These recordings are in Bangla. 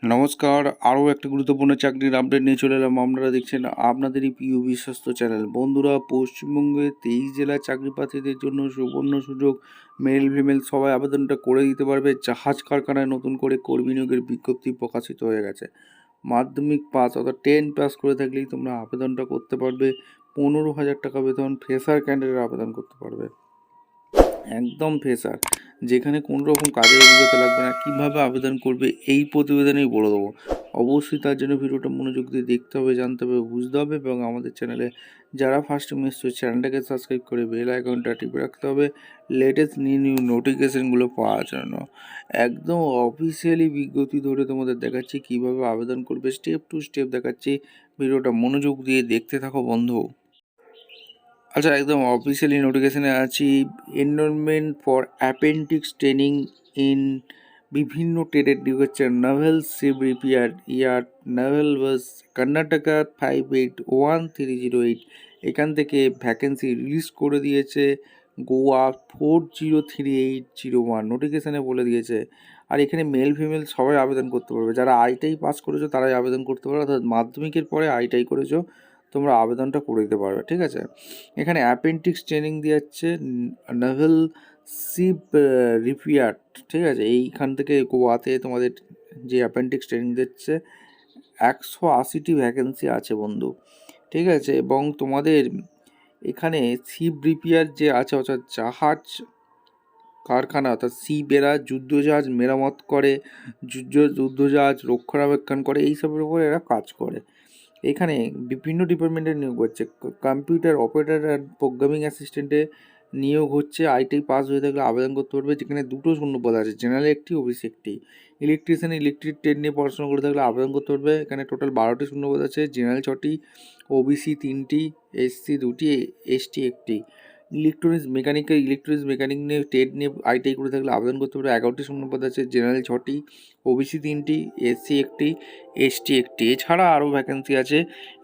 নমস্কার, আরও একটা গুরুত্বপূর্ণ চাকরির আপডেট নিয়ে চলে এলাম। আপনারা দেখছেন আপনাদেরই প্রিয় বিশ্বস্ত চ্যানেল। বন্ধুরা, পশ্চিমবঙ্গে 23 জেলার চাকরি প্রার্থীদের জন্য সুবর্ণ সুযোগ। মেল ফিমেল সবাই আবেদনটা করে দিতে পারবে। জাহাজ কারখানায় নতুন করে কর্মী নিয়োগের বিজ্ঞপ্তি প্রকাশিত হয়ে গেছে। মাধ্যমিক পাস অর্থাৎ 10 পাস করে থাকলেই তোমরা আবেদনটা করতে পারবে। 15,000 টাকা বেতন। ফ্রেশার ক্যান্ডিডেট আবেদন করতে পারবে, একদম ফ্রেশার, যেখানে কোনো রকম কাজের অভিজ্ঞতা লাগবে না। কীভাবে আবেদন করবে এই প্রতিবেদনেই বলে দেবো। অবশ্যই তার জন্য ভিডিওটা মনোযোগ দিয়ে দেখতে হবে, জানতে হবে, বুঝতে হবে এবং আমাদের চ্যানেলে যারা ফার্স্ট টাইম এসছে চ্যানেলটাকে সাবস্ক্রাইব করে বেল আইকনটা টিপে রাখতে হবে লেটেস্ট নিউ নোটিফিকেশানগুলো পাওয়ার জন্য। একদম অফিসিয়ালি বিজ্ঞপ্তি ধরে তোমাদের দেখাচ্ছি কীভাবে আবেদন করবে, স্টেপ টু স্টেপ দেখাচ্ছি। ভিডিওটা মনোযোগ দিয়ে দেখতে থাকো বন্ধু। আচ্ছা, একদম অফিসিয়ালি নোটিফিকেশানে আছি। Enrolment for appendix training in বিভিন্ন ট্রেডেড হচ্ছে নাভেল শিপ রিপেয়ার ইয়ার নাভেল বাস কর্ণাটকা 581308। এখান থেকে ভ্যাকেন্সি রিলিজ করে দিয়েছে গোয়া 403801। নোটিফিকেশানে বলে দিয়েছে। আর এখানে মেল ফিমেল সবাই আবেদন করতে পারবে। যারা আইটাই পাস করেছো তারাই আবেদন করতে পারবে, অর্থাৎ মাধ্যমিকের পরে আইটাই করেছো তোমরা আবেদনটা করে দিতে পারবে, ঠিক আছে। এখানে অ্যাপেন্ডিক্স ট্রেনিং দিয়ে যাচ্ছে নাভেল শিপ রিপেয়ার, ঠিক আছে। এইখান থেকে গোয়াতে তোমাদের যে অ্যাপেন্ডিক্স ট্রেনিং দিচ্ছে 180টি ভ্যাকেন্সি আছে বন্ধু, ঠিক আছে। এবং তোমাদের এখানে শিপ রিপেয়ার যে আছে অর্থাৎ জাহাজ কারখানা, অর্থাৎ শিপেরা যুদ্ধজাহাজ মেরামত করে, যুদ্ধজাহাজ রক্ষণাবেক্ষণ করে, এইসবের উপরে এরা কাজ করে। এখানে বিভিন্ন ডিপার্টমেন্টের নিয়োগ হচ্ছে। কম্পিউটার অপারেটর আর প্রোগ্রামিং অ্যাসিস্ট্যান্টে নিয়োগ হচ্ছে। আইটিআই পাস হয়ে থাকলে আবেদন করতে পারবে, যেখানে 2টো শূন্যপদ আছে, জেনারেল একটি, ওবিসি একটি। ইলেকট্রিশিয়ান ইলেকট্রিক ট্রেড নিয়ে পড়াশোনা করে থাকলে আবেদন করতে পারবে। এখানে টোটাল 12টি শূন্যপদ আছে, জেনারেল 6টি, ওবিসি 3টি, এসসি 2টি, এসটি 1টি। ইলেকট্রনিক্স মেকানিক নিয়ে ট্রেড নিয়ে আইটিআই করে থাকলে আবেদন করতে পারবে। 11টি শূন্যপদ আছে, জেনারেল 6টি, ওবিসি 3টি, এসসি 1টি, এসটি 1টি। এছাড়া আরও ভ্যাকেন্সি আছে।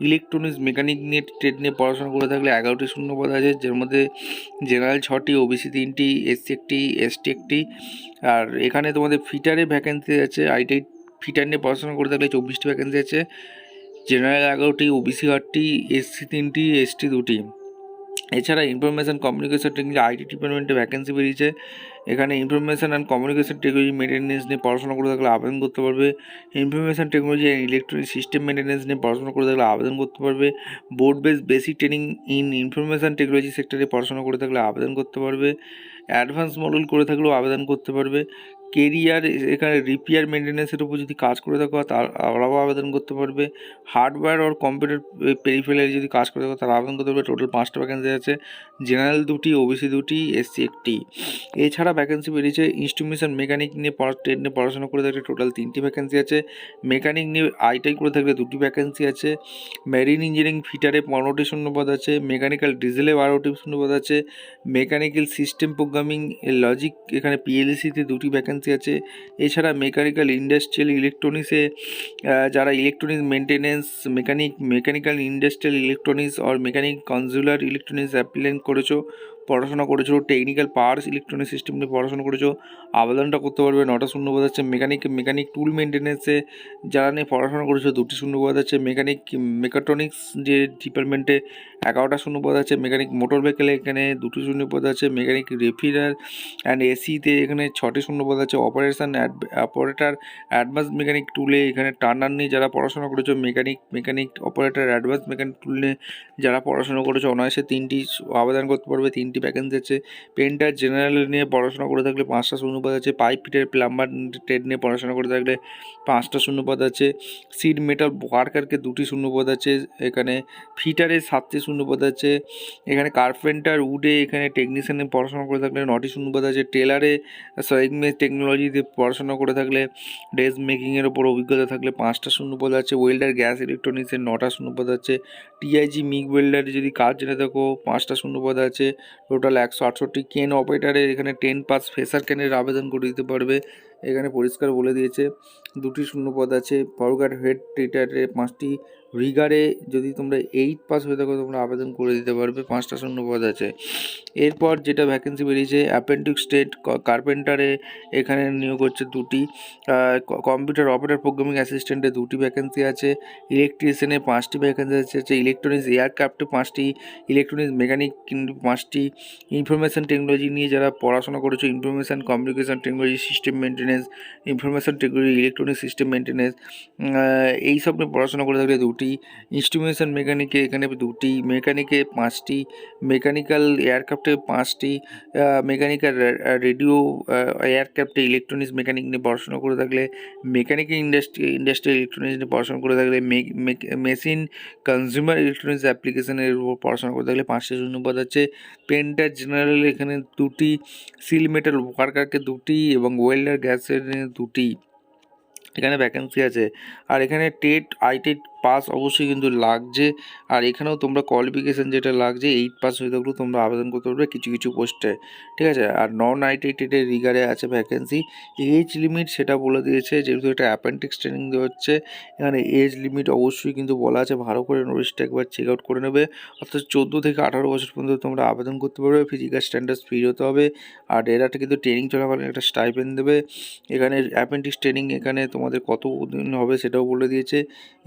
ইলেকট্রনিক্স মেকানিক নিয়ে ট্রেড নিয়ে পড়াশোনা করে থাকলে 11টি শূন্যপদ আছে, যার মধ্যে জেনারেল 6টি, ওবিসি 3টি, এসসি 1টি, এসটি 1টি। আর এখানে তোমাদের ফিটারে ভ্যাকেন্সি আছে। আইটিআই ফিটার নিয়ে পড়াশোনা করে থাকলে 24টি ভ্যাকেন্সি আছে, জেনারেল 11টি, ওবিসি 8টি, এসসি 3টি, এসটি 2টি। এছাড়া ইনফরমেশান কমিউনিকেশন টেকনোলজি আইটি ডিপার্টমেন্টে ভ্যাকেন্সি বেরিয়েছে। এখানে information and communication technology maintenance নিয়ে পড়াশোনা করে থাকলে আবেদন করতে পারবে। Information technology and electronic system maintenance নিয়ে পড়াশোনা করে থাকলে আবেদন করতে পারবে। Board base basic training in information technology সেক্টরে পড়াশোনা করে থাকলে আবেদন করতে পারবে। অ্যাডভান্স মডেল করে থাকলেও আবেদন করতে পারবে। কেরিয়ার এখানে রিপেয়ার মেনটেন্যান্সের উপর যদি কাজ করে থাকো তারাও আবেদন করতে পারবে। হার্ডওয়্যার আর কম্পিউটার পেরিফেরাল যদি কাজ করে থাকো তারা আবেদন করতে পারবে। টোটাল 5টা ভ্যাকেন্সি আছে, জেনারেল 2টি, ওবিসি 2টি, এসসি 1টি। এছাড়া ভ্যাকেন্সি বেরিয়েছে ইনস্ট্রুমেন্টেশন মেকানিক নিয়ে ট্রেড নিয়ে পড়াশোনা করে থাকলে টোটাল 3টি ভ্যাকেন্সি আছে। মেকানিক নিয়ে আইটিআই করে থাকলে 2টি ভ্যাকেন্সি আছে। মেরিন ইঞ্জিনিয়ারিং ফিটারে 15টি শূন্যপদ আছে। মেকানিক্যাল ডিজেলে 12টি শূন্যপদ আছে। মেকানিক্যাল সিস্টেম প্রোগ্রামিং লজিক এখানে পিএলসিতে 2টি ভ্যাকেন্সি আছে। এছাড়া মেকানিক্যাল ইন্ডাস্ট্রিয়াল ইলেকট্রনিক্সে যারা electronics maintenance mechanical industrial electronics আর মেকানিক কনজিউমার ইলেকট্রনিক্স অ্যাপ্লাইন করেছো, পড়াশোনা করেছো, টেকনিক্যাল পাওয়ার ইলেকট্রনিক সিস্টেম নিয়ে পড়াশোনা করেছো, আবেদনটা করতে পারবে। 9টা শূন্যপদ আছে। মেকানিক টুল মেনটেন্যান্সে যারা নিয়ে পড়াশোনা করেছো 2টি শূন্যপদ আছে। মেকাট্রনিক্স যে ডিপার্টমেন্টে 11টা শূন্যপদ আছে। মেকানিক মোটর ভেহিকেলে এখানে 2টি শূন্যপদ আছে। মেকানিক রেফ্রিজারেটর অ্যান্ড এসিতে এখানে 6টি শূন্যপদ আছে। অপারেটর অ্যাডভান্স মেকানিক টুলে এখানে টার্নার নিয়ে যারা পড়াশোনা করেছো, মেকানিক অপারেটর অ্যাডভান্স মেকানিক টুল নিয়ে যারা পড়াশোনা করেছো অনায়াসে 3টি আবেদন করতে পারবে। 3টি ভ্যাকেন্সি আছে। পেন্টার জেনারেল নিয়ে পড়াশোনা করে থাকলে 5টা শূন্যপদ আছে। পাইপ ফিটার প্লাম্বার ট্রেড নিয়ে পড়াশোনা করে থাকলে 5টা শূন্যপদ আছে। সিড মেটাল ওয়ার্কারকে 2টি শূন্যপদ আছে। এখানে ফিটারে 7টি শূন্যপদ আছে। এখানে কার্পেন্টার উডে এখানে টেকনিশিয়ানে পড়াশোনা করে থাকলে 9টি শূন্যপদ আছে। টেলারে সোয়িং মেশ টেকনোলজিতে পড়াশোনা করে থাকলে ড্রেস মেকিংয়ের ওপর অভিজ্ঞতা থাকলে 5টা শূন্যপদ আছে। ওয়েল্ডার গ্যাস ইলেকট্রনিক্সের 9টা শূন্যপদ আছে। টিআইজি মিগ ওয়েল্ডারে যদি কাজ জেনে থাকো 5টা শূন্যপদ আছে। টোটাল 168। কেন অপারেটারের এখানে 10 পাস ফ্রেশার ক্যানের আবেদন করে দিতে পারবে। এখানে পরিষ্কার বলে দিয়েছে 2টি শূন্যপদ আছে। ফরগার্ড হেড টিটারে 5টি, রিগারে যদি তোমরা 8 পাস হয়ে থাকো তোমরা আবেদন করে দিতে পারবে, 5টা শূন্যপদ আছে। এরপর যেটা ভ্যাকেন্সি বেরিয়েছে অ্যাপেন্ডিক্স স্টেট কার্পেন্টারে এখানে নিয়োগ হচ্ছে 2টি, কম্পিউটার অপারেটর প্রোগ্রামিং অ্যাসিস্ট্যান্টে 2টি ভ্যাকেন্সি আছে, ইলেকট্রিশিয়ানে 5টি ভ্যাকেন্সি আছে, ইলেকট্রনিক্স এয়ারক্রাফ্টে 5টি, ইলেকট্রনিক্স মেকানিক 5টি, ইনফরমেশান টেকনোলজি নিয়ে যারা পড়াশোনা করেছো information communication technology, system maintenance, information technology, electronic system maintenance, এইসব নিয়ে পড়াশোনা করে থাকলে 2টি, ইনস্ট্রুমেন্টেশন মেকানিকে এখানে 2টি, মেকানিকে 5টি, মেকানিক্যাল এয়ারক্রাফ্টে 5টি, মেকানিক্যাল রেডিও এয়ারক্রাফটে ইলেকট্রনিক্স মেকানিক নিয়ে পড়াশোনা করে থাকলে, মেকানিক্যাল ইন্ডাস্ট্রিয়াল ইলেকট্রনিক্স নিয়ে পড়াশোনা করে থাকলে, মেশিন কনজিউমার ইলেকট্রনিক্স অ্যাপ্লিকেশনের উপর পড়াশোনা করে থাকলে 5টি শূন্যপদ আছে। পেন্টার জেনারেল এখানে 2টি, সিল মেটাল ওয়ার্কারকে 2টি এবং ওয়েল্ডার গ্যাসের 2টি এখানে ভ্যাকেন্সি আছে। আর এখানে টেট আইটেট পাস অবশ্যই কিন্তু লাগছে। আর এখানেও তোমরা কোয়ালিফিকেশান যেটা লাগছে 8 পাস হয়ে থাকলেও তোমরা আবেদন করতে পারবে কিছু কিছু পোস্টে, ঠিক আছে। আর নন আইটেটের রিগারে আছে ভ্যাকেন্সি। এজ লিমিট সেটা বলে দিয়েছে, যেহেতু এটা অ্যাপেন্ডিক্স ট্রেনিং দেওয়া হচ্ছে এখানে এজ লিমিট অবশ্যই কিন্তু বলা আছে, ভালো করে নোটিশটা একবার চেক আউট করে নেবে। অর্থাৎ 14 থেকে 18 বছর পর্যন্ত তোমরা আবেদন করতে পারবে, ফিজিক্যাল স্ট্যান্ডার্ড ফ্রি হতে হবে। আর এরাটা কিন্তু ট্রেনিং চলাকালীন একটা স্টাইপেন্ড দেবে। এখানে অ্যাপেন্ডিক্স ট্রেনিং এখানে তোমাদের কত দিন হবে সেটাও বলে দিয়েছে।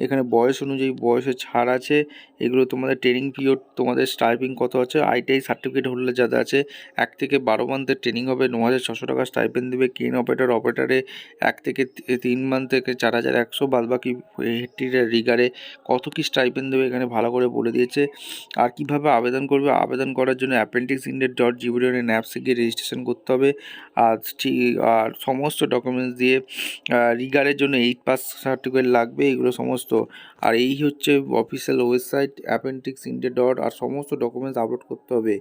এখানে বয়স অনুযায়ী বয়সের ছাড় আছে। এগুলো তোমাদের ট্রেনিং পিরিয়ড, তোমাদের স্টাইপিং কত আছে, আইটিআই সার্টিফিকেট হোল্ডার যাদের আছে 1 থেকে 12 মান্থের ট্রেনিং হবে, 9,600 টাকা স্টাইপেন্ড দেবে। ক্রেন অপারেটারে 1 থেকে 3 মান্থ থেকে 4,100, বাদবাকি রিগারে কত কী স্টাইপেন্ড দেবে এখানে ভালো করে বলে দিয়েছে। আর কীভাবে আবেদন করবে, আবেদন করার জন্য appendixindia.gov.in অ্যাপসে গিয়ে রেজিস্ট্রেশন করতে হবে। আর সমস্ত ডকুমেন্টস দিয়ে রিগারের জন্য 8 পাস সার্টিফিকেট লাগবে, এগুলো সমস্ত। আর এই হচ্ছে অফিসিয়াল ওয়েবসাইট appendixindia. আর সমস্ত ডকুমেন্টস আপলোড করতে হবে।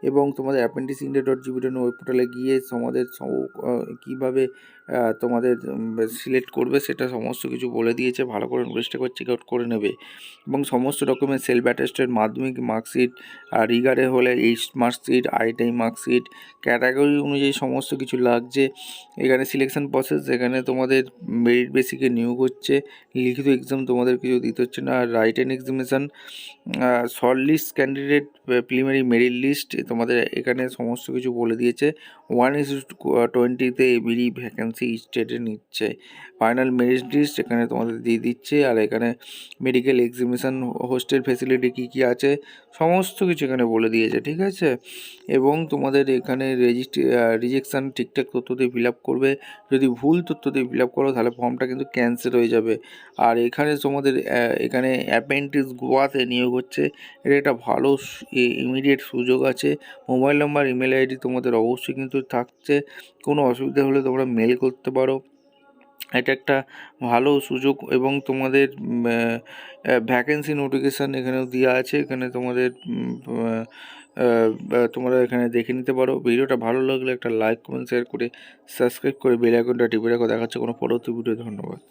এবং তোমাদের appendixindia.gov.in ওয়েব পোর্টালে গিয়ে তোমাদের কীভাবে তোমাদের সিলেক্ট করবে সেটা সমস্ত কিছু বলে দিয়েছে, ভালো করে নোটিশটা করে চেক আউট করে নেবে। এবং সমস্ত ডকুমেন্ট সেলফ অ্যাটেস্টেড মাধ্যমিক মার্কশিট, আর রিগারে হলে H marksheet, ITI marksheet, category অনুযায়ী সমস্ত কিছু লাগছে। এখানে সিলেকশন প্রসেস, এখানে তোমাদের মেরিট বেসিকে নিয়োগ হচ্ছে, লিখিত এক্সাম তোমাদের কিছু দিতে হচ্ছে না। Written examination, short list candidate, preliminary merit list তোমাদের এখানে সমস্ত কিছু বলে দিয়েছে। 1:20 এবিডি ভ্যাকেন্সি স্টেটে নিচ্ছে। ফাইনাল মেরিট লিস্ট এখানে তোমাদের দিয়ে দিচ্ছে। আর এখানে মেডিকেল এক্সামিনেশান, হোস্টেল ফেসিলিটি কী কী আছে সমস্ত কিছু এখানে বলে দিয়েছে, ঠিক আছে। এবং তোমাদের এখানে রিজেকশান ঠিকঠাক তথ্য দিয়ে ফিল আপ করবে। যদি ভুল তথ্য দিয়ে ফিল আপ করো তাহলে ফর্মটা কিন্তু ক্যান্সেল হয়ে যাবে। আর এখানে তোমাদের এখানে অ্যাপেন্ডিক্স গোয়াতে নিয়োগ হচ্ছে, এটা একটা ভালো ইমিডিয়েট সুযোগ আছে। মোবাইল নাম্বার, ইমেল আইডি তোমাদের অবশ্যই কিন্তু থাকছে, কোনো অসুবিধা হলে তোমরা মেল করতে পারো। এটা একটা ভালো সুযোগ। এবং তোমাদের ভ্যাকেন্সি নোটিফিকেশান এখানেও দেওয়া আছে, এখানে তোমাদের তোমরা এখানে দেখে নিতে পারো। ভিডিওটা ভালো লাগলে একটা লাইক, কমেন্ট, শেয়ার করে সাবস্ক্রাইব করে বেল আইকনটা টিপে রাখো। দেখাচ্ছে কোনো পরবর্তী ভিডিও। ধন্যবাদ।